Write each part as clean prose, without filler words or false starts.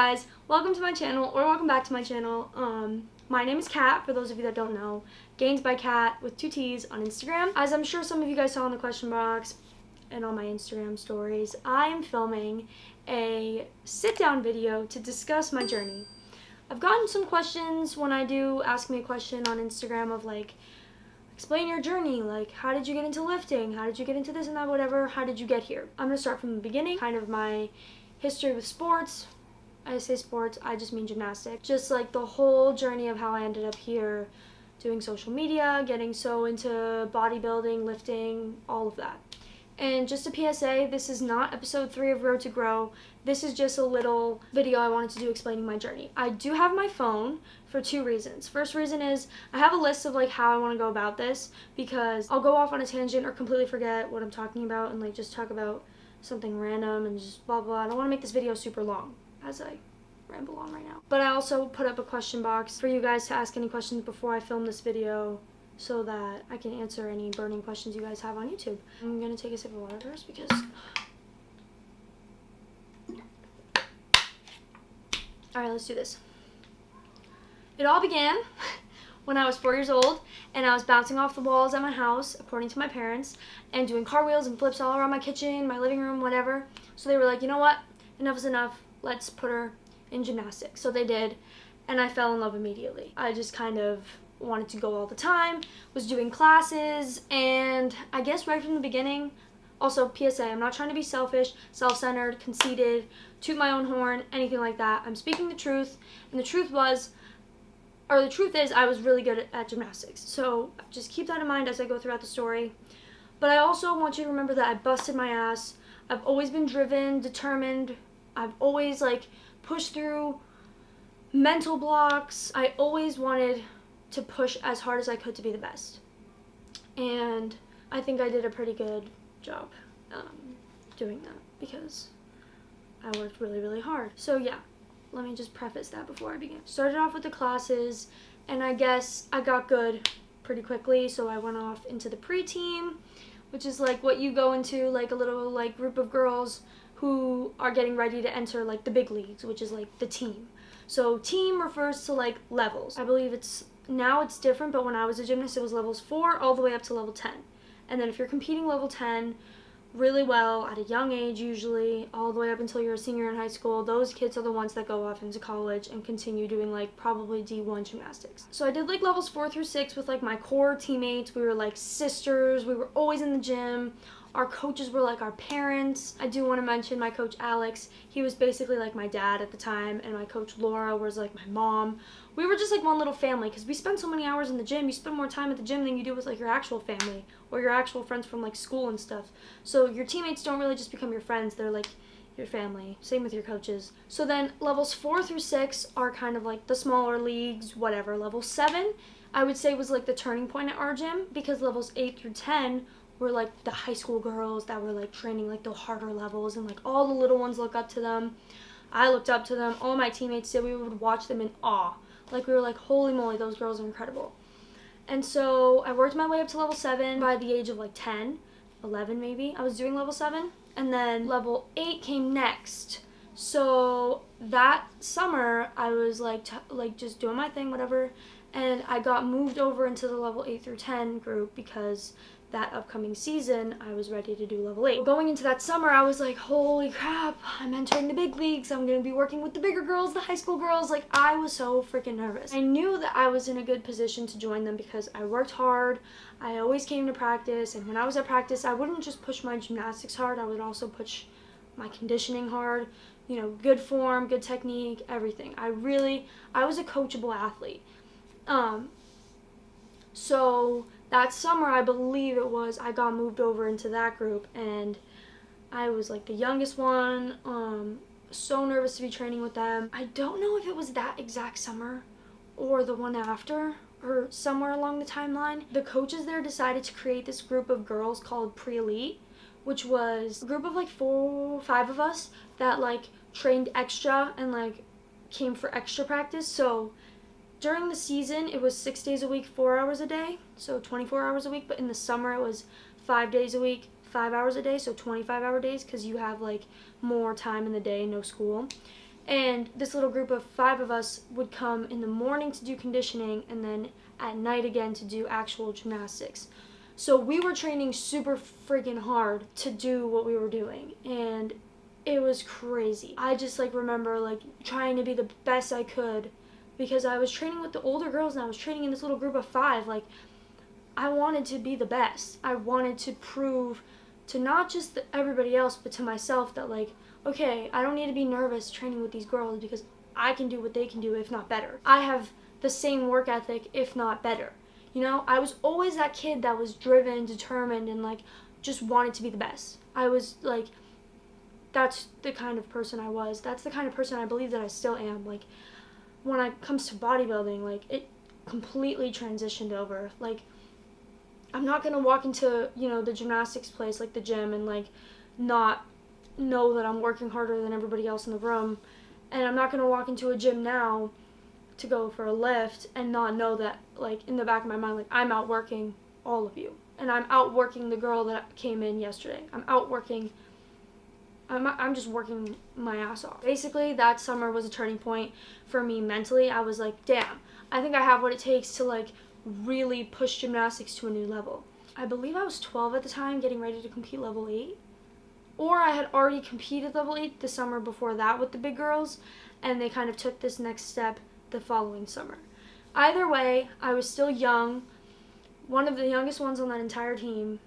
guys, welcome to my channel, or welcome back to my channel. My name is Kat, for those of you that don't know. Gains by Kat with 2 T's on Instagram. As I'm sure some of you guys saw in the question box and on my Instagram stories, I am filming a sit-down video to discuss my journey. I've gotten some questions when I do ask me a question on Instagram of like, explain your journey, like how did you get into lifting, how did you get into this and that, whatever, how did you get here? I'm going to start from the beginning, kind of my history with sports. I say sports, I just mean gymnastics. Just like the whole journey of how I ended up here doing social media, getting so into bodybuilding, lifting, all of that. And just a PSA, this is not episode 3 of Road to Grow. This is just a little video I wanted to do explaining my journey. I do have my phone for 2 reasons. First reason is I have a list of like how I want to go about this, because I'll go off on a tangent or completely forget what I'm talking about and like just talk about something random and just blah blah. I don't want to make this video super long as I ramble on right now. But I also put up a question box for you guys to ask any questions before I film this video, so that I can answer any burning questions you guys have on YouTube. I'm gonna take a sip of water first because... Alright, let's do this. It all began when I was 4 years old and I was bouncing off the walls at my house, according to my parents, and doing cartwheels and flips all around my kitchen, my living room, whatever. So they were like, you know what? Enough is enough. Let's put her in gymnastics. So they did, and I fell in love immediately. I just kind of wanted to go all the time, was doing classes, and I guess right from the beginning, also PSA, I'm not trying to be selfish, self-centered, conceited, toot my own horn, anything like that. I'm speaking the truth, and the truth is I was really good at gymnastics. So just keep that in mind as I go throughout the story. But I also want you to remember that I busted my ass. I've always been driven, determined. I've always like pushed through mental blocks. I always wanted to push as hard as I could to be the best. And I think I did a pretty good job doing that because I worked really, really hard. So yeah, let me just preface that before I begin. Started off with the classes, and I guess I got good pretty quickly, so I went off into the pre-team, which is like what you go into, like a little like group of girls who are getting ready to enter like the big leagues, which is like the team. So team refers to like levels. I believe now it's different, but when I was a gymnast it was levels 4 all the way up to level 10. And then if you're competing level 10 really well at a young age, usually all the way up until you're a senior in high school, those kids are the ones that go off into college and continue doing like probably D1 gymnastics. So I did like levels 4 through 6 with like my core teammates. We were like sisters. We were always in the gym. Our coaches were like our parents. I do want to mention my coach Alex. He was basically like my dad at the time, and my coach Laura was like my mom. We were just like one little family because we spent so many hours in the gym. You spend more time at the gym than you do with like your actual family or your actual friends from like school and stuff. So your teammates don't really just become your friends. They're like your family. Same with your coaches. So then levels 4 through 6 are kind of like the smaller leagues, whatever. Level 7 I would say was like the turning point at our gym, because levels 8 through 10 were like the high school girls that were like training like the harder levels, and like all the little ones look up to them. I looked up to them. All my teammates did. We would watch them in awe. Like we were like, holy moly, those girls are incredible. And so I worked my way up to level 7 by the age of like 10, 11 maybe. I was doing level 7, and then level 8 came next. So that summer I was like just doing my thing, whatever, and I got moved over into the level 8 through 10 group because that upcoming season I was ready to do level 8. Going into that summer I was like, holy crap, I'm entering the big leagues. I'm gonna be working with the bigger girls, the high school girls. Like I was so freaking nervous. I knew that I was in a good position to join them because I worked hard. I always came to practice, and when I was at practice I wouldn't just push my gymnastics hard, I would also push my conditioning hard. You know, good form, good technique, everything. I was a coachable athlete. So that summer, I believe it was, I got moved over into that group, and I was like the youngest one, so nervous to be training with them. I don't know if it was that exact summer or the one after, or somewhere along the timeline. The coaches there decided to create this group of girls called Pre-Elite, which was a group of like 4 or 5 of us that like trained extra and like came for extra practice. So during the season, it was 6 days a week, 4 hours a day, so 24 hours a week. But in the summer, it was 5 days a week, 5 hours a day, so 25-hour days, because you have like more time in the day, no school. And this little group of 5 of us would come in the morning to do conditioning and then at night again to do actual gymnastics. So we were training super freaking hard to do what we were doing, and it was crazy. I just like remember like trying to be the best I could because I was training with the older girls and I was training in this little group of 5. Like, I wanted to be the best. I wanted to prove to not just everybody else but to myself that like, okay, I don't need to be nervous training with these girls because I can do what they can do, if not better. I have the same work ethic, if not better. You know, I was always that kid that was driven, determined, and like just wanted to be the best. I was like, that's the kind of person I was. That's the kind of person I believe that I still am. Like, when it comes to bodybuilding, like, it completely transitioned over. Like, I'm not gonna walk into, you know, the gymnastics place, like the gym, and like not know that I'm working harder than everybody else in the room. And I'm not gonna walk into a gym now to go for a lift and not know that, like, in the back of my mind, like, I'm outworking all of you. And I'm outworking the girl that came in yesterday. I'm just working my ass off. Basically, that summer was a turning point for me mentally. I was like, damn, I think I have what it takes to, like, really push gymnastics to a new level. I believe I was 12 at the time, getting ready to compete level 8. Or I had already competed level 8 the summer before that with the big girls, and they kind of took this next step the following summer. Either way, I was still young, one of the youngest ones on that entire team,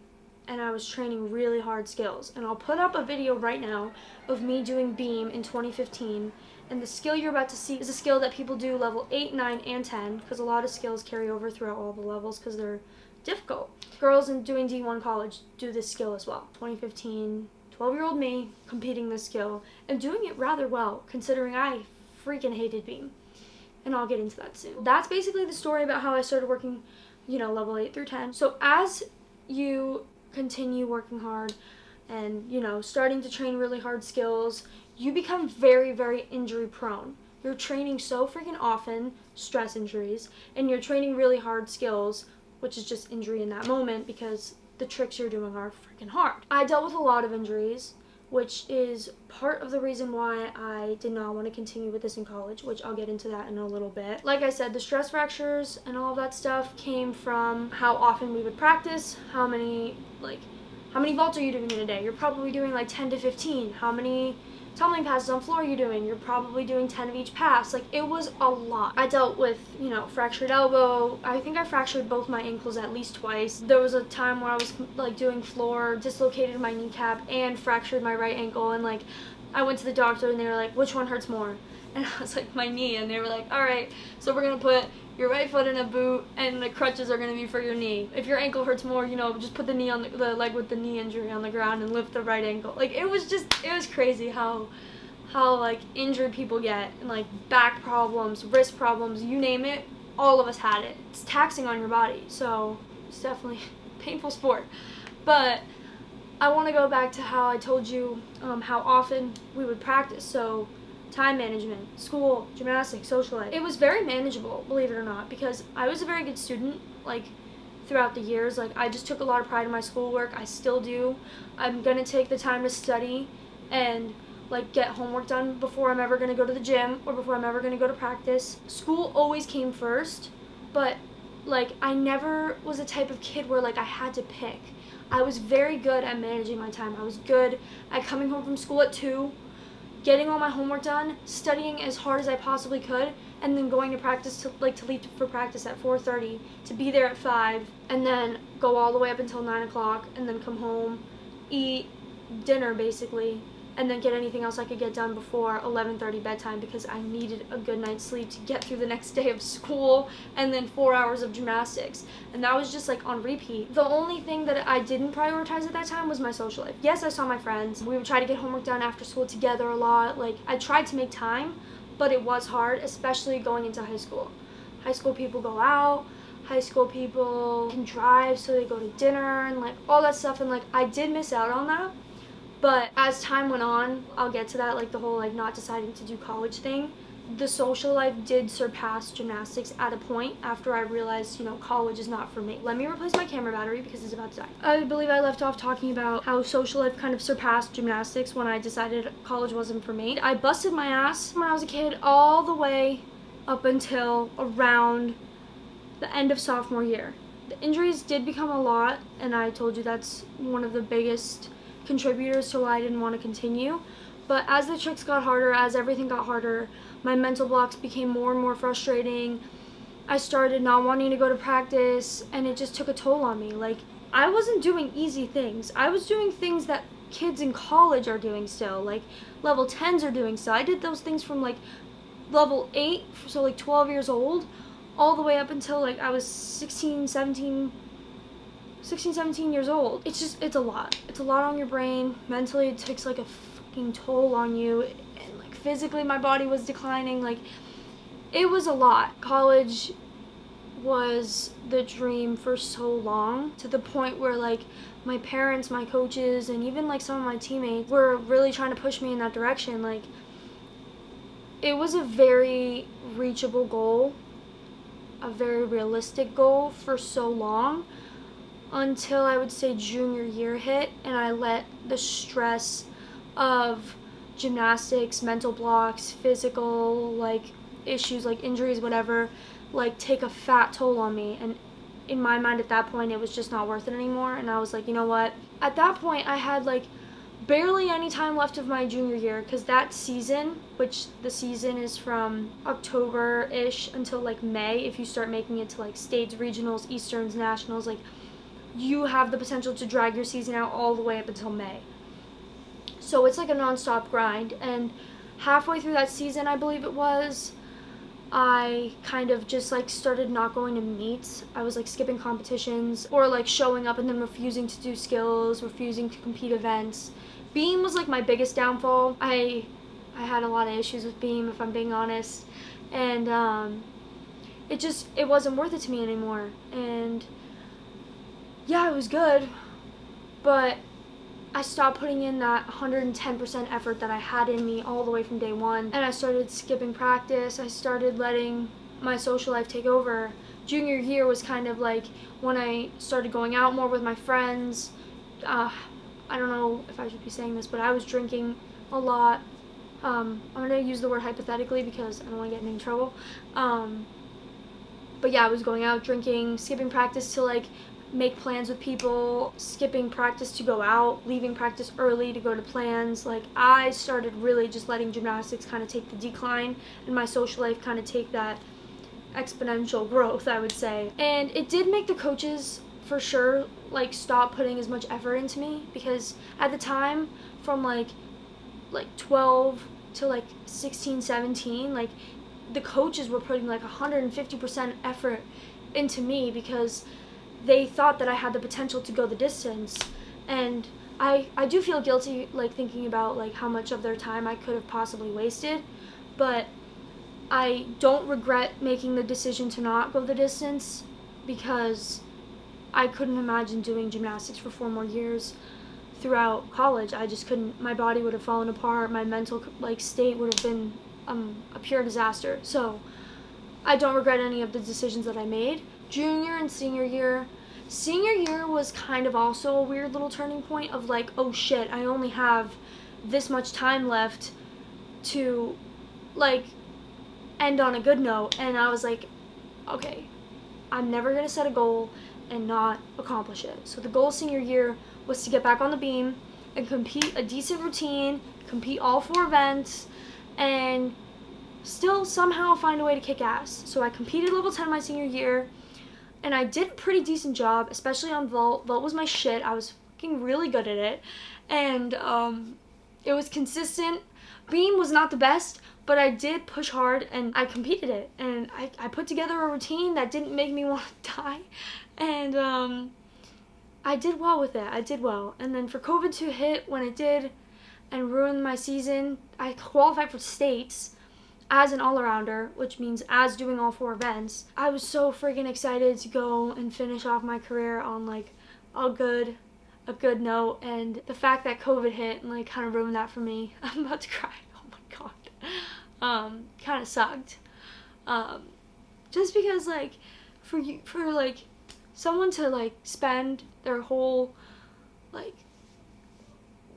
and I was training really hard skills. And I'll put up a video right now of me doing beam in 2015, and the skill you're about to see is a skill that people do level 8, 9, and 10, because a lot of skills carry over throughout all the levels because they're difficult. Girls in doing D1 college do this skill as well. 2015, 12-year-old me competing this skill and doing it rather well, considering I freaking hated beam. And I'll get into that soon. That's basically the story about how I started working, you know, level 8 through 10. So as you continue working hard and, you know, starting to train really hard skills, you become very, very injury prone. You're training so freaking often, stress injuries, and you're training really hard skills, which is just injury in that moment because the tricks you're doing are freaking hard. I dealt with a lot of injuries, which is part of the reason why I did not want to continue with this in college, which I'll get into that in a little bit. Like I said, the stress fractures and all of that stuff came from how often we would practice, how many vaults are you doing in a day? You're probably doing like 10 to 15. How many tumbling passes on floor are you doing? You're probably doing 10 of each pass. Like, it was a lot. I dealt with, you know, fractured elbow. I think I fractured both my ankles at least twice. There was a time where I was like doing floor, dislocated my kneecap and fractured my right ankle, and like I went to the doctor and they were like, which one hurts more? And I was like, my knee. And they were like, all right, so we're gonna put your right foot in a boot and the crutches are gonna be for your knee. If your ankle hurts more, you know, just put the knee on the leg with the knee injury on the ground and lift the right ankle. Like, it was crazy how like injured people get, and like back problems, wrist problems, you name it, all of us had it. It's taxing on your body, so it's definitely a painful sport. But I want to go back to how I told you how often we would practice. So time management, school, gymnastics, social life. It was very manageable, believe it or not, because I was a very good student, like, throughout the years. Like, I just took a lot of pride in my schoolwork. I still do. I'm going to take the time to study and, like, get homework done before I'm ever going to go to the gym or before I'm ever going to go to practice. School always came first, but, like, I never was a type of kid where, like, I had to pick. I was very good at managing my time. I was good at coming home from school at 2, getting all my homework done, studying as hard as I possibly could, and then going to practice to leave for practice at 4:30, to be there at 5, and then go all the way up until 9 o'clock, and then come home, eat dinner basically, and then get anything else I could get done before 11:30 bedtime, because I needed a good night's sleep to get through the next day of school and then 4 hours of gymnastics. And that was just like on repeat. The only thing that I didn't prioritize at that time was my social life. Yes, I saw my friends. We would try to get homework done after school together a lot. Like, I tried to make time, but it was hard, especially going into high school. High school people go out. High school people can drive, so they go to dinner and like all that stuff. And like, I did miss out on that. But as time went on, I'll get to that, like the whole like not deciding to do college thing. The social life did surpass gymnastics at a point after I realized, college is not for me. Let me replace my camera battery because it's about to die. I believe I left off talking about how social life kind of surpassed gymnastics when I decided college wasn't for me. I busted my ass when I was a kid all the way up until around the end of sophomore year. The injuries did become a lot, and I told you that's one of the biggest contributors to why I didn't want to continue. But as the tricks got harder, as everything got harder, my mental blocks became more and more frustrating. I started not wanting to go to practice, and it just took a toll on me. Like, I wasn't doing easy things. I was doing things that kids in college are doing still, like level 10s are doing still. I did those things from like level 8, so like 12 years old, all the way up until like I was 16, 17 years old. It's a lot. It's a lot on your brain. Mentally, it takes like a fucking toll on you. And like physically, my body was declining. Like, it was a lot. College was the dream for so long, to the point where like my parents, my coaches, and even like some of my teammates were really trying to push me in that direction. Like, it was a very reachable goal, a very realistic goal for so long, until I would say junior year hit, and I let the stress of gymnastics, mental blocks, physical like issues like injuries, whatever, like take a fat toll on me. And in my mind at that point, it was just not worth it anymore. And I was like, you know what? At that point, I had like barely any time left of my junior year, because that season, which the season is from October-ish until like May, if you start making it to like states, regionals, easterns, nationals, like you have the potential to drag your season out all the way up until May. So it's like a non-stop grind. And halfway through that season, I believe it was, I kind of just like started not going to meets. I was like skipping competitions, or like showing up and then refusing to do skills, refusing to compete events. Beam was like my biggest downfall. I had a lot of issues with beam, if I'm being honest. And it wasn't worth it to me anymore. And yeah, it was good, but I stopped putting in that 110% effort that I had in me all the way from day one, and I started skipping practice. I started letting my social life take over. Junior year was kind of like when I started going out more with my friends. I don't know if I should be saying this, but I was drinking a lot. I'm going to use the word hypothetically because I don't want to get in any trouble. But yeah, I was going out, drinking, skipping practice to like make plans with people, skipping practice to go out, leaving practice early to go to plans. Like, I started really just letting gymnastics kind of take the decline, and my social life kind of take that exponential growth, I would say. And it did make the coaches, for sure, like stop putting as much effort into me, because at the time, from like 12 to like 16, 17, like the coaches were putting like 150% effort into me, because they thought that I had the potential to go the distance. And I do feel guilty like thinking about like how much of their time I could have possibly wasted, but I don't regret making the decision to not go the distance, because I couldn't imagine doing gymnastics for 4 more years throughout college. I just couldn't. My body would have fallen apart. My mental like state would have been a pure disaster. So I don't regret any of the decisions that I made. Junior and senior year was kind of also a weird little turning point of like, oh shit, I only have this much time left to like end on a good note. And I was like, okay, I'm never gonna set a goal and not accomplish it. So the goal senior year was to get back on the beam and compete a decent routine, compete all 4 events, and still somehow find a way to kick ass. So I competed level 10 my senior year, and I did a pretty decent job, especially on vault. Vault was my shit. I was fucking really good at it, and it was consistent. Beam was not the best, but I did push hard, and I competed it, and I put together a routine that didn't make me want to die, and I did well with it. I did well. And then for COVID to hit when it did and ruin my season, I qualified for states as an all-arounder, which means as doing all 4 events. I was so freaking excited to go and finish off my career on like a good a good note, and the fact that COVID hit and like kind of ruined that for me, I'm about to cry. Oh my god. Kind of sucked. Just because like for like someone to like spend their whole like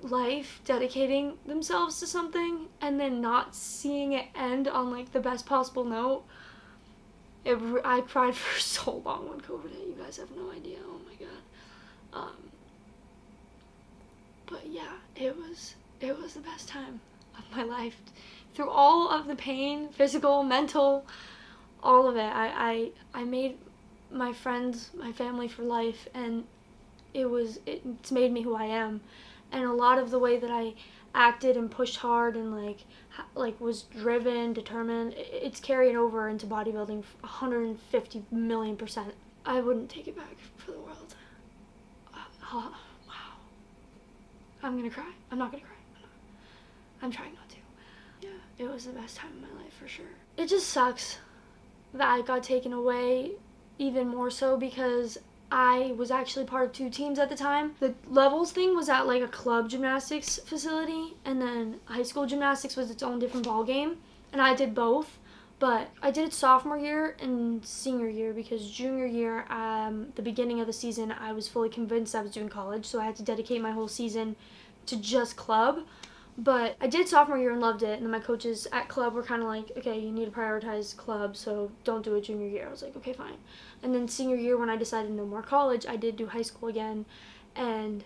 life dedicating themselves to something and then not seeing it end on like the best possible note. I cried for so long when COVID hit. You guys have no idea. Oh my god. But yeah, it was the best time of my life. Through all of the pain, physical, mental, all of it, I made my friends, my family for life, and it's made me who I am. And a lot of the way that I acted and pushed hard and like was driven, determined, it's carried over into bodybuilding 150 million %. I wouldn't take it back for the world. Wow. I'm gonna cry. I'm not gonna cry. I'm trying not to. Yeah, it was the best time of my life for sure. It just sucks that I got taken away, even more so because I was actually part of 2 teams at the time. The levels thing was at like a club gymnastics facility, and then high school gymnastics was its own different ball game, and I did both. But I did it sophomore year and senior year because junior year, the beginning of the season, I was fully convinced I was doing college, so I had to dedicate my whole season to just club. But I did sophomore year and loved it, and then my coaches at club were kind of like, okay, you need to prioritize club, so don't do it junior year. I was like, okay, fine. And then senior year, when I decided no more college, I did do high school again, and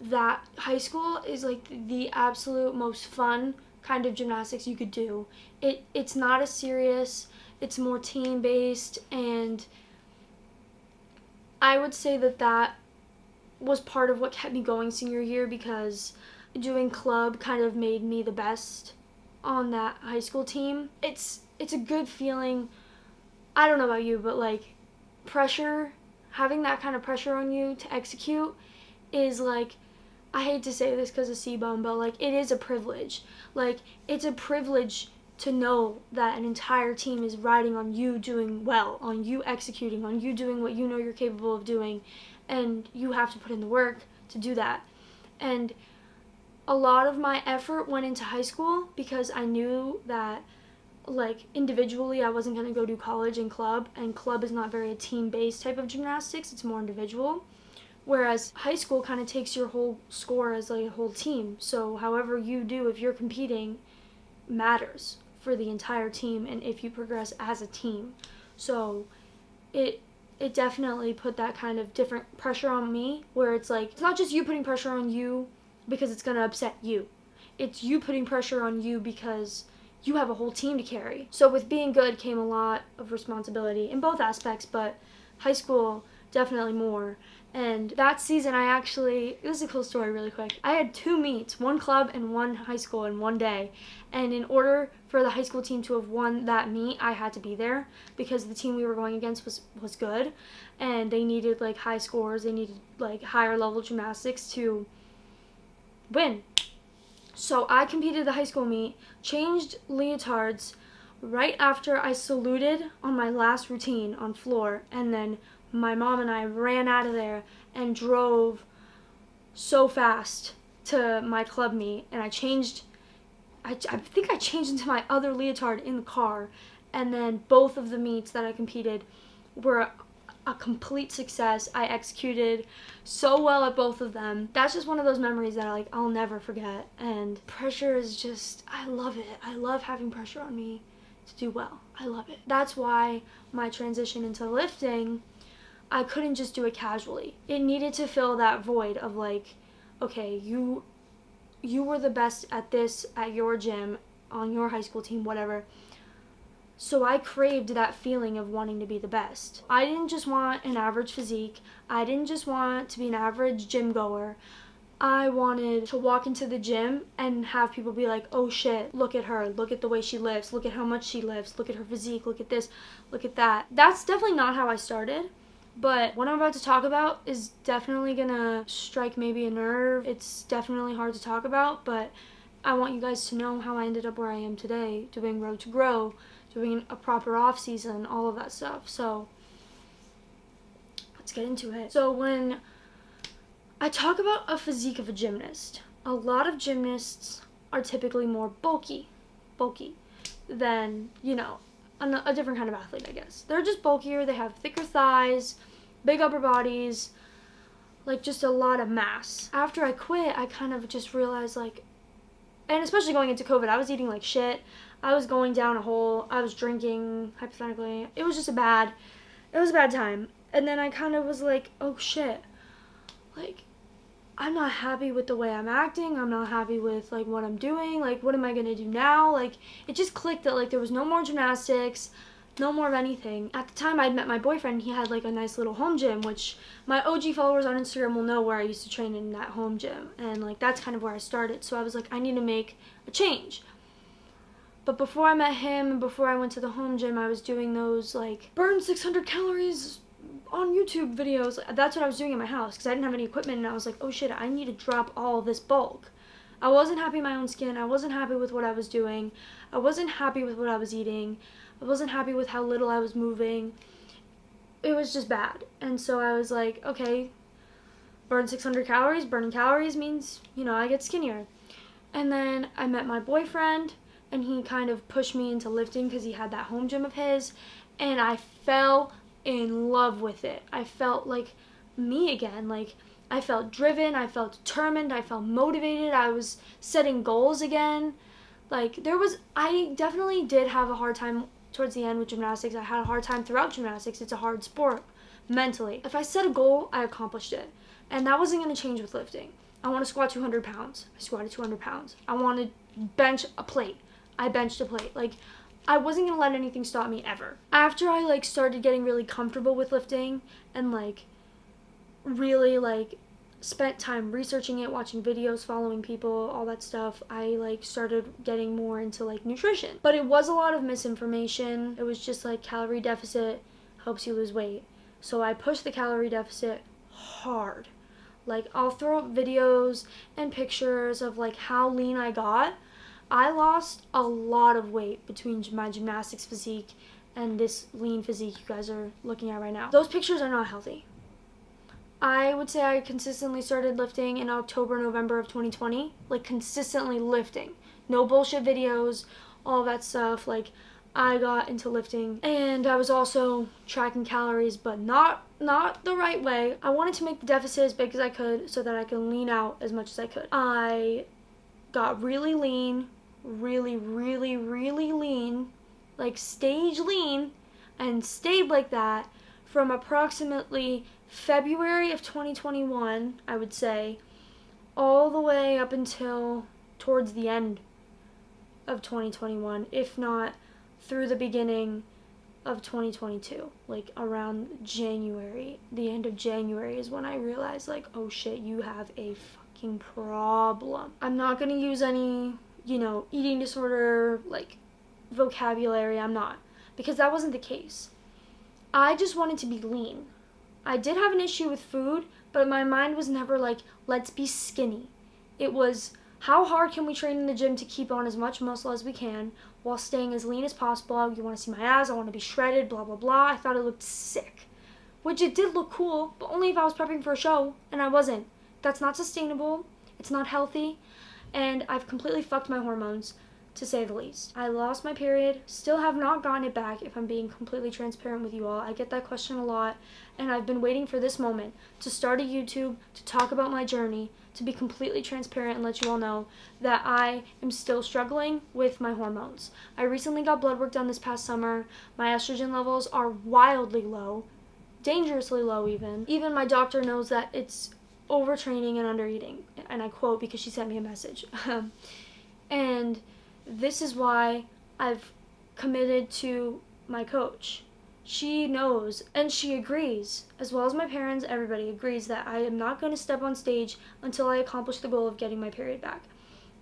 that high school is like the absolute most fun kind of gymnastics you could do. It's not as serious, it's more team-based, and I would say that was part of what kept me going senior year, because doing club kind of made me the best on that high school team. It's a good feeling. I don't know about you, but like pressure, having that kind of pressure on you to execute is like, I hate to say this because of C-Bum, but like it is a privilege. Like it's a privilege to know that an entire team is riding on you doing well, on you executing, on you doing what you know you're capable of doing, and you have to put in the work to do that. And a lot of my effort went into high school because I knew that like individually I wasn't going to go do college and club is not very a team-based type of gymnastics, it's more individual. Whereas high school kind of takes your whole score as like a whole team. So however you do, if you're competing, matters for the entire team and if you progress as a team. So it definitely put that kind of different pressure on me, where it's like, it's not just you putting pressure on you because it's going to upset you. It's you putting pressure on you because you have a whole team to carry. So with being good came a lot of responsibility in both aspects, but high school definitely more. And that season it was a cool story really quick. I had 2 meets, 1 club and 1 high school in one day. And in order for the high school team to have won that meet, I had to be there because the team we were going against was good. And they needed like high scores, they needed like higher level gymnastics to win. So I competed the high school meet, changed leotards right after I saluted on my last routine on floor, and then my mom and I ran out of there and drove so fast to my club meet, and I think I changed into my other leotard in the car, and then both of the meets that I competed were a complete success. I executed so well at both of them. That's just one of those memories that I'll never forget, and pressure is just, I love it. I love having pressure on me to do well. I love it. That's why my transition into lifting, I couldn't just do it casually. It needed to fill that void of like, okay, you were the best at this at your gym, on your high school team, whatever. So I craved that feeling of wanting to be the best. I didn't just want an average physique. I didn't just want to be an average gym goer. I wanted to walk into the gym and have people be like, oh shit, look at her, look at the way she lifts, look at how much she lifts, look at her physique, look at this, look at that. That's definitely not how I started. But what I'm about to talk about is definitely gonna strike maybe a nerve. It's definitely hard to talk about, but I want you guys to know how I ended up where I am today, doing Road to Grow, doing a proper off season, all of that stuff. So let's get into it. So when I talk about a physique of a gymnast. A lot of gymnasts are typically more bulky than, a different kind of athlete, I guess. They're just bulkier, they have thicker thighs, big upper bodies, like just a lot of mass. After I quit, I kind of just realized, like, and especially going into COVID, I was eating like shit. I was going down a hole. I was drinking, hypothetically. It was a bad time. And then I kind of was like, oh shit. Like, I'm not happy with the way I'm acting. I'm not happy with, like, what I'm doing. Like, what am I going to do now? Like, it just clicked that, like, there was no more gymnastics, no more of anything. At the time, I'd met my boyfriend. He had, like, a nice little home gym, which my OG followers on Instagram will know where I used to train in that home gym. And, like, that's kind of where I started. So I was like, I need to make a change. But before I met him and before I went to the home gym, I was doing those, like, burn 600 calories on YouTube videos. That's what I was doing in my house because I didn't have any equipment, and I was like, oh shit, I need to drop all of this bulk. I wasn't happy with my own skin. I wasn't happy with what I was doing. I wasn't happy with what I was eating. I wasn't happy with how little I was moving. It was just bad. And so I was like, okay, burn 600 calories. Burning calories means, I get skinnier. And then I met my boyfriend, and he kind of pushed me into lifting because he had that home gym of his, and I fell in love with it. I felt like me again. Like, I felt driven, I felt determined, I felt motivated, I was setting goals again. Like, I definitely did have a hard time towards the end with gymnastics. I had a hard time throughout gymnastics. It's a hard sport, mentally. If I set a goal, I accomplished it. And that wasn't going to change with lifting. I want to squat 200 pounds. I squatted 200 pounds. I want to bench a plate. I benched a plate. Like, I wasn't going to let anything stop me ever. After I, like, started getting really comfortable with lifting and, like, really, like, spent time researching it, watching videos, following people, all that stuff, I, like, started getting more into, like, nutrition. But it was a lot of misinformation. It was just, like, calorie deficit helps you lose weight. So I pushed the calorie deficit hard. Like, I'll throw up videos and pictures of, like, how lean I got. I lost a lot of weight between my gymnastics physique and this lean physique you guys are looking at right now. Those pictures are not healthy. I would say I consistently started lifting in October, November of 2020. Like, consistently lifting. No bullshit videos, all that stuff. Like, I got into lifting. And I was also tracking calories, but not the right way. I wanted to make the deficit as big as I could so that I could lean out as much as I could. I got really lean, really lean, like stage lean, and stayed like that from approximately February of 2021, I would say, all the way up until towards the end of 2021, if not through the beginning of 2022, like around January. The end of January is when I realized, like, oh shit, you have a fucking problem. I'm not gonna use any, eating disorder, like, vocabulary. I'm not, because that wasn't the case. I just wanted to be lean. I did have an issue with food, but my mind was never like, let's be skinny. It was, how hard can we train in the gym to keep on as much muscle as we can while staying as lean as possible? You want to see my abs, I want to be shredded, blah, blah, blah. I thought it looked sick, which it did look cool, but only if I was prepping for a show, and I wasn't. That's not sustainable. It's not healthy, and I've completely fucked my hormones, to say the least. I lost my period, still have not gotten it back, if I'm being completely transparent with you all. I get that question a lot, and I've been waiting for this moment to start a YouTube, to talk about my journey, to be completely transparent and let you all know that I am still struggling with my hormones. I recently got blood work done this past summer. My estrogen levels are wildly low, dangerously low even. Even my doctor knows that it's overtraining and undereating, and I quote because she sent me a message. And this is why I've committed to my coach. She knows, and she agrees, as well as my parents, everybody agrees that I am not going to step on stage until I accomplish the goal of getting my period back.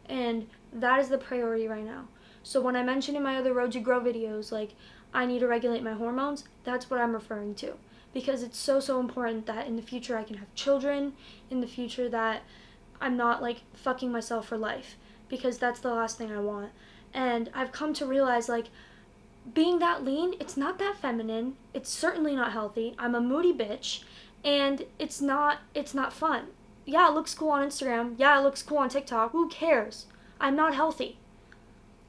And that is the priority right now. So when I mentioned in my other Road to Grow videos, like, I need to regulate my hormones, that's what I'm referring to. Because it's so important that in the future I can have children, in the future that I'm not, like, fucking myself for life. Because that's the last thing I want. And I've come to realize, like, being that lean, it's not that feminine. It's certainly not healthy. I'm a moody bitch, and it's not fun. Yeah, it looks cool on Instagram. Yeah, it looks cool on TikTok. Who cares? I'm not healthy.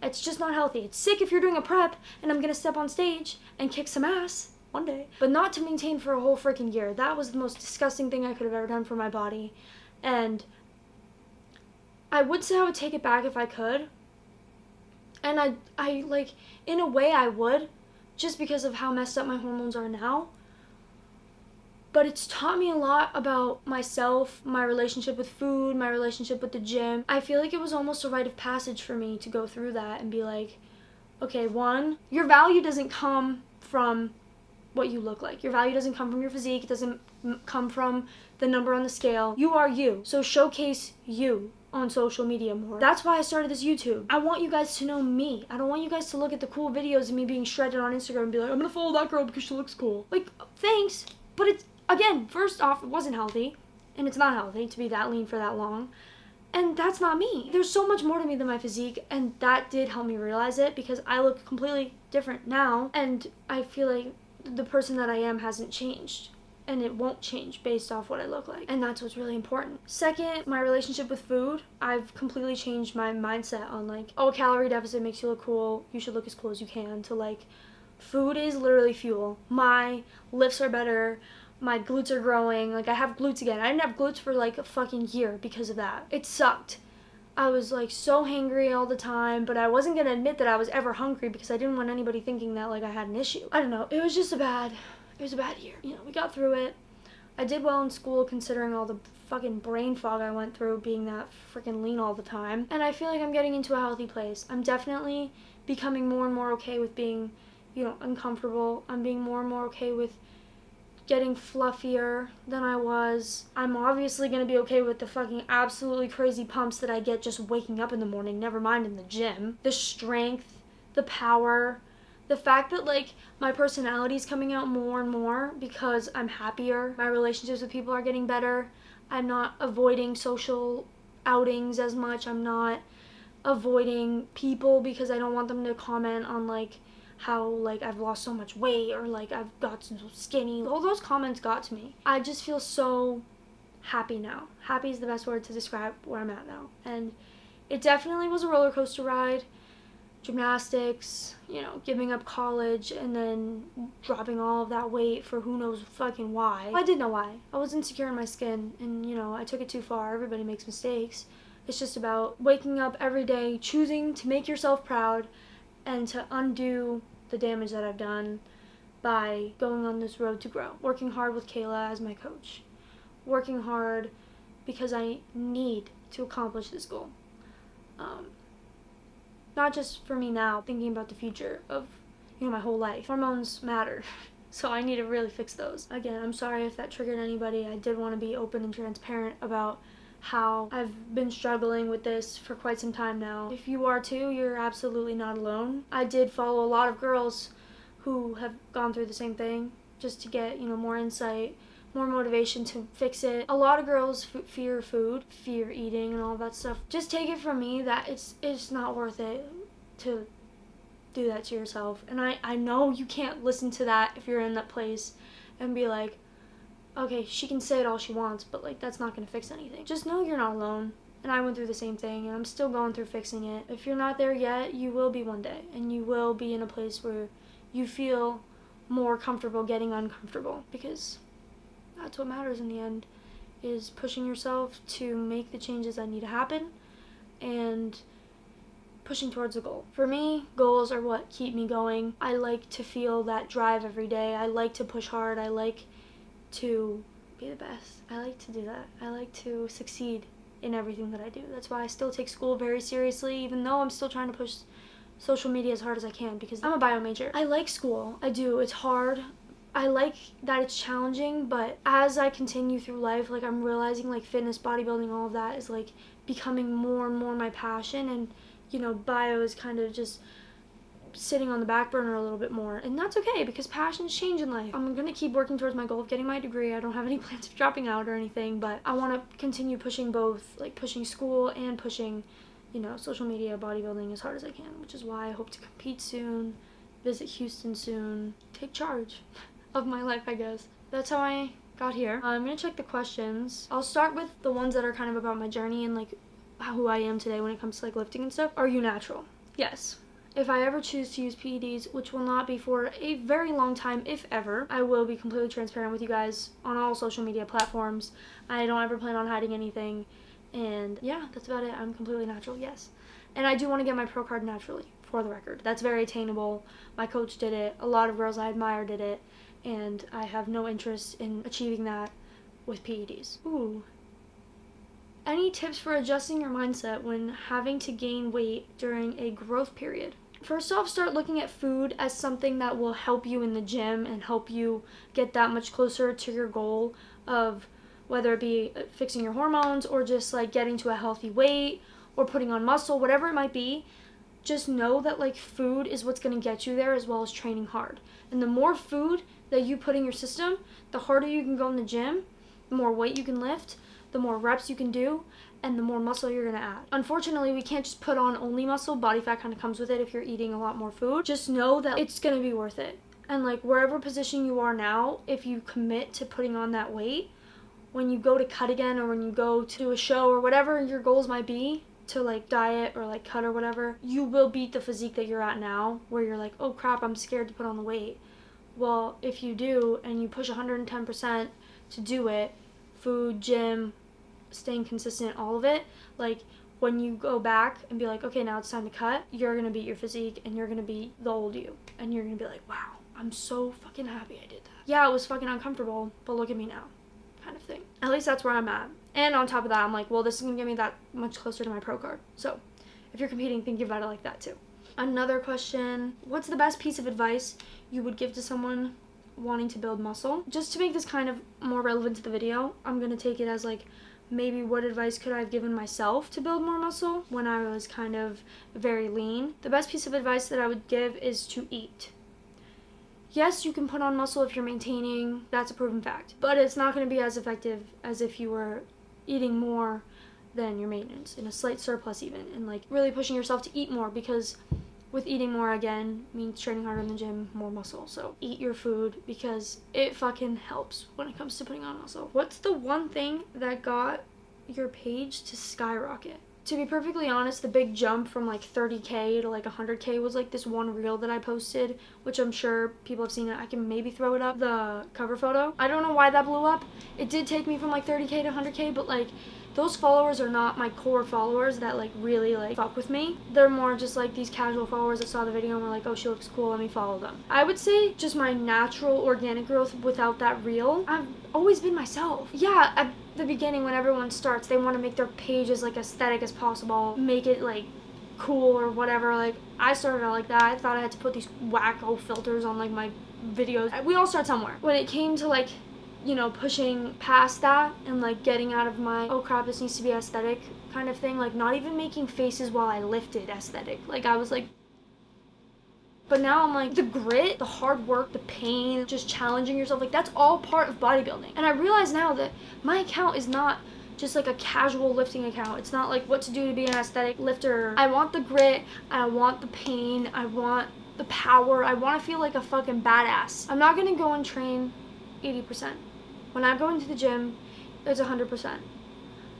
It's just not healthy. It's sick if you're doing a prep and I'm gonna step on stage and kick some ass one day, but not to maintain for a whole freaking year. That was the most disgusting thing I could have ever done for my body. And I would say I would take it back if I could. And I like, in a way I would, just because of how messed up my hormones are now. But it's taught me a lot about myself, my relationship with food, my relationship with the gym. I feel like it was almost a rite of passage for me to go through that and be like, okay, one, your value doesn't come from what you look like. Your value doesn't come from your physique. It doesn't come from the number on the scale. You are you. So showcase you on social media more. That's why I started this YouTube. I want you guys to know me. I don't want you guys to look at the cool videos of me being shredded on Instagram and be like, I'm gonna follow that girl because she looks cool. Like, thanks, but it's, again, first off, it wasn't healthy, and it's not healthy to be that lean for that long, and that's not me. There's so much more to me than my physique, and that did help me realize it because I look completely different now, and I feel like the person that I am hasn't changed, and it won't change based off what I look like, and that's what's really important. Second, my relationship with food. I've completely changed my mindset on like, oh, calorie deficit makes you look cool, you should look as cool as you can, to like, food is literally fuel. My lifts are better, my glutes are growing, like I have glutes again. I didn't have glutes for like a fucking year because of that. It sucked. I was like so hangry all the time, but I wasn't gonna admit that I was ever hungry because I didn't want anybody thinking that like I had an issue. I don't know, it was just it was a bad year. You know, we got through it. I did well in school considering all the fucking brain fog I went through being that freaking lean all the time. And I feel like I'm getting into a healthy place. I'm definitely becoming more and more okay with being, you know, uncomfortable. I'm being more and more okay with getting fluffier than I was. I'm obviously gonna be okay with the fucking absolutely crazy pumps that I get just waking up in the morning, never mind in the gym. The strength, the power, the fact that like my personality's coming out more and more because I'm happier. My relationships with people are getting better. I'm not avoiding social outings as much. I'm not avoiding people because I don't want them to comment on like how like I've lost so much weight or like I've got so skinny. All those comments got to me. I just feel so happy now. Happy is the best word to describe where I'm at now. And it definitely was a roller coaster ride. Gymnastics, you know, giving up college and then dropping all of that weight for who knows fucking why. I did know why. I was insecure in my skin and, you know, I took it too far. Everybody makes mistakes. It's just about waking up every day, choosing to make yourself proud and to undo the damage that I've done by going on this road to grow. Working hard with Kayla as my coach. Working hard because I need to accomplish this goal. Not just for me now, thinking about the future of, you know, my whole life. Hormones matter, so I need to really fix those. Again, I'm sorry if that triggered anybody. I did want to be open and transparent about how I've been struggling with this for quite some time now. If you are too, you're absolutely not alone. I did follow a lot of girls who have gone through the same thing just to get, you know, more insight, more motivation to fix it. A lot of girls fear food, fear eating and all that stuff. Just take it from me that it's not worth it to do that to yourself. And I know you can't listen to that if you're in that place and be like, okay, she can say it all she wants, but like that's not gonna fix anything. Just know you're not alone. And I went through the same thing and I'm still going through fixing it. If you're not there yet, you will be one day. And you will be in a place where you feel more comfortable getting uncomfortable, because that's what matters in the end, is pushing yourself to make the changes that need to happen and pushing towards a goal. For me, goals are what keep me going. I like to feel that drive every day. I like to push hard. I like to be the best. I like to do that. I like to succeed in everything that I do. That's why I still take school very seriously, even though I'm still trying to push social media as hard as I can, because I'm a bio major. I like school. I do. It's hard. I like that it's challenging, but as I continue through life, like I'm realizing like fitness, bodybuilding, all of that is like becoming more and more my passion, and you know, bio is kind of just sitting on the back burner a little bit more, and that's okay because passions change in life. I'm gonna keep working towards my goal of getting my degree. I don't have any plans of dropping out or anything, but I want to continue pushing both, like pushing school and pushing, you know, social media, bodybuilding as hard as I can, which is why I hope to compete soon, visit Houston soon, take charge of my life, I guess. That's how I got here. I'm gonna check the questions. I'll start with the ones that are kind of about my journey and like who I am today when it comes to like lifting and stuff. Are you natural? Yes. If I ever choose to use PEDs, which will not be for a very long time, if ever, I will be completely transparent with you guys on all social media platforms. I don't ever plan on hiding anything. And yeah, that's about it. I'm completely natural, yes. And I do want to get my pro card naturally, for the record. That's very attainable. My coach did it. A lot of girls I admire did it. And I have no interest in achieving that with PEDs. Ooh. Any tips for adjusting your mindset when having to gain weight during a growth period? First off, start looking at food as something that will help you in the gym and help you get that much closer to your goal of whether it be fixing your hormones or just like getting to a healthy weight or putting on muscle, whatever it might be. Just know that like food is what's going to get you there as well as training hard. And the more food that you put in your system, the harder you can go in the gym, the more weight you can lift, the more reps you can do, and the more muscle you're going to add. Unfortunately, we can't just put on only muscle. Body fat kind of comes with it if you're eating a lot more food. Just know that it's going to be worth it. And like wherever position you are now, if you commit to putting on that weight, when you go to cut again or when you go to a show or whatever your goals might be to like diet or like cut or whatever, you will beat the physique that you're at now where you're like, oh crap, I'm scared to put on the weight. Well, if you do and you push 110% to do it, food, gym, staying consistent, all of it, like when you go back and be like, okay, now it's time to cut, you're going to beat your physique and you're going to be the old you. And you're going to be like, wow, I'm so fucking happy I did that. Yeah, it was fucking uncomfortable, but look at me now. Kind of thing. At least that's where I'm at. And on top of that, I'm like, well, this is gonna get me that much closer to my pro card. So if you're competing, think about it like that too. Another question, what's the best piece of advice you would give to someone wanting to build muscle? Just to make this kind of more relevant to the video, I'm gonna take it as like, maybe what advice could I have given myself to build more muscle when I was kind of very lean? The best piece of advice that I would give is to eat. Yes, you can put on muscle if you're maintaining, that's a proven fact, but it's not going to be as effective as if you were eating more than your maintenance, in a slight surplus even, and like really pushing yourself to eat more, because with eating more again means training harder in the gym, more muscle. So eat your food because it fucking helps when it comes to putting on muscle. What's the one thing that got your page to skyrocket? To be perfectly honest, the big jump from like 30K to like 100K was like this one reel that I posted, which I'm sure people have seen it. I can maybe throw it up, the cover photo. I don't know why that blew up. It did take me from like 30K to 100K, but like those followers are not my core followers that like really like fuck with me. They're more just like these casual followers that saw the video and were like, oh, she looks cool, let me follow them. I would say just my natural organic growth without that reel. I've always been myself. Yeah, at the beginning when everyone starts, they want to make their page as like aesthetic as possible, make it like cool or whatever. Like I started out like that. I thought I had to put these wacko filters on like my videos. We all start somewhere. When it came to like, you know, pushing past that and like getting out of my, oh crap, this needs to be aesthetic kind of thing, like not even making faces while I lifted aesthetic. Like I was like, but now I'm like, the grit, the hard work, the pain, just challenging yourself, like that's all part of bodybuilding. And I realize now that my account is not just like a casual lifting account. It's not like what to do to be an aesthetic lifter. I want the grit, I want the pain, I want the power, I want to feel like a fucking badass. I'm not gonna go and train 80%. When I go into the gym, it's 100%.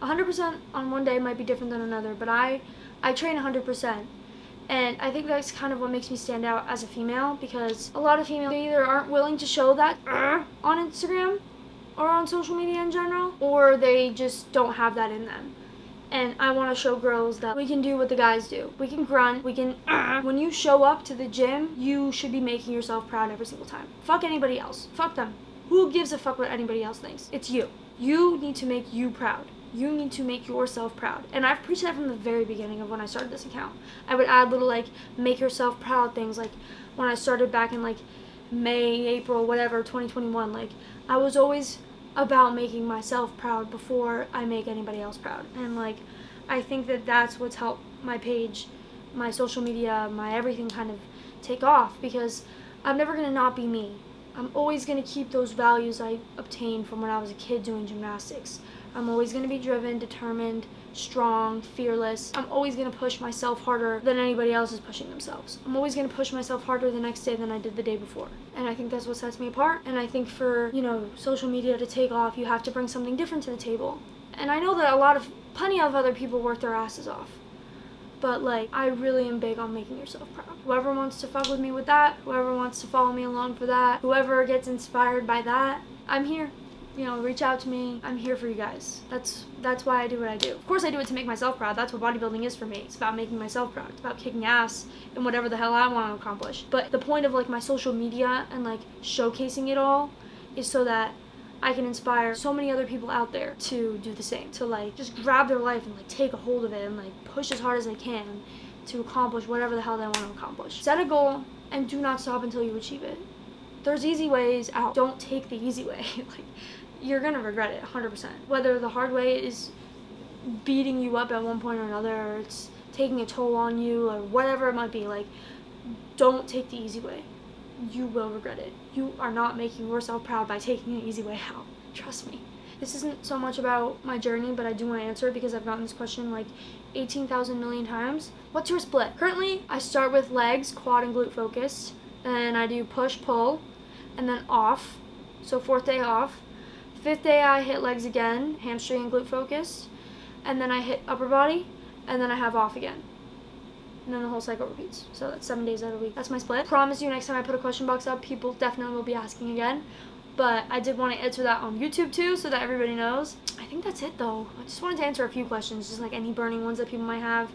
100% on one day might be different than another, but I train 100%. And I think that's kind of what makes me stand out as a female, because a lot of females either aren't willing to show that on Instagram or on social media in general, or they just don't have that in them. And I want to show girls that we can do what the guys do. We can grunt, we can When you show up to the gym, you should be making yourself proud every single time. Fuck anybody else. Fuck them. Who gives a fuck what anybody else thinks? It's you. You need to make you proud. You need to make yourself proud. And I've preached that from the very beginning of when I started this account. I would add little like make yourself proud things, like when I started back in like May, April, whatever, 2021. Like I was always about making myself proud before I make anybody else proud. And like I think that that's what's helped my page, my social media, my everything kind of take off, because I'm never gonna not be me. I'm always going to keep those values I obtained from when I was a kid doing gymnastics. I'm always going to be driven, determined, strong, fearless. I'm always going to push myself harder than anybody else is pushing themselves. I'm always going to push myself harder the next day than I did the day before. And I think that's what sets me apart. And I think for, you know, social media to take off, you have to bring something different to the table. And I know that plenty of other people work their asses off. But, like, I really am big on making yourself proud. Whoever wants to fuck with me with that, whoever wants to follow me along for that, whoever gets inspired by that, I'm here. You know, reach out to me. I'm here for you guys. That's why I do what I do. Of course I do it to make myself proud. That's what bodybuilding is for me. It's about making myself proud. It's about kicking ass and whatever the hell I want to accomplish. But the point of, like, my social media and, like, showcasing it all is so that I can inspire so many other people out there to do the same. To, like, just grab their life and, like, take a hold of it and, like, push as hard as they can to accomplish whatever the hell they want to accomplish. Set a goal and do not stop until you achieve it. There's easy ways out. Don't take the easy way. Like, you're gonna regret it 100%. Whether the hard way is beating you up at one point or another, or it's taking a toll on you, or whatever it might be, like, don't take the easy way. You will regret it. You are not making yourself proud by taking the easy way out. Trust me. This isn't so much about my journey, but I do want to answer it because I've gotten this question like 18,000 million times. What's your split? Currently, I start with legs, quad and glute focused, and I do push, pull, and then off. So 4th day off. 5th day I hit legs again, hamstring and glute focused, and then I hit upper body, and then I have off again. And then the whole cycle repeats. So that's 7 days out of the week. That's my split. Promise you, next time I put a question box up, people definitely will be asking again. But I did want to answer that on YouTube too, so that everybody knows. I think that's it though. I just wanted to answer a few questions, just like any burning ones that people might have.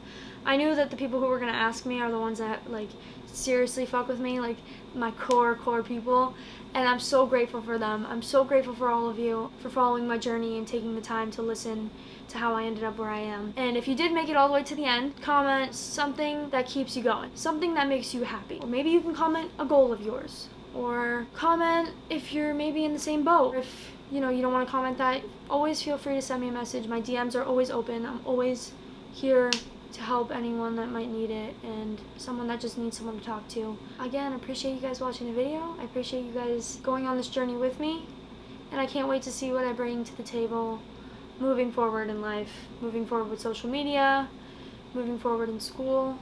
I knew that the people who were going to ask me are the ones that, like, seriously fuck with me, like my core people. And I'm so grateful for them. I'm so grateful for all of you for following my journey and taking the time to listen to how I ended up where I am. And if you did make it all the way to the end, comment something that keeps you going, something that makes you happy. Or maybe you can comment a goal of yours, or comment if you're maybe in the same boat. If you know you don't want to comment that, always feel free to send me a message. My DMs are always open. I'm always here to help anyone that might need it, and someone that just needs someone to talk to. Again, I appreciate you guys watching the video. I appreciate you guys going on this journey with me, and I can't wait to see what I bring to the table moving forward in life, moving forward with social media, moving forward in school,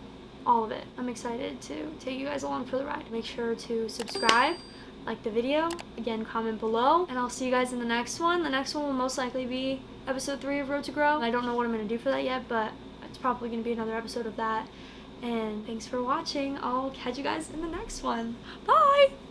all of it. I'm excited to take you guys along for the ride. Make sure to subscribe, like the video, again, comment below, and I'll see you guys in the next one. The next one will most likely be episode 3 of Road to Grow. I don't know what I'm going to do for that yet, but it's probably going to be another episode of that. And thanks for watching. I'll catch you guys in the next one. Bye!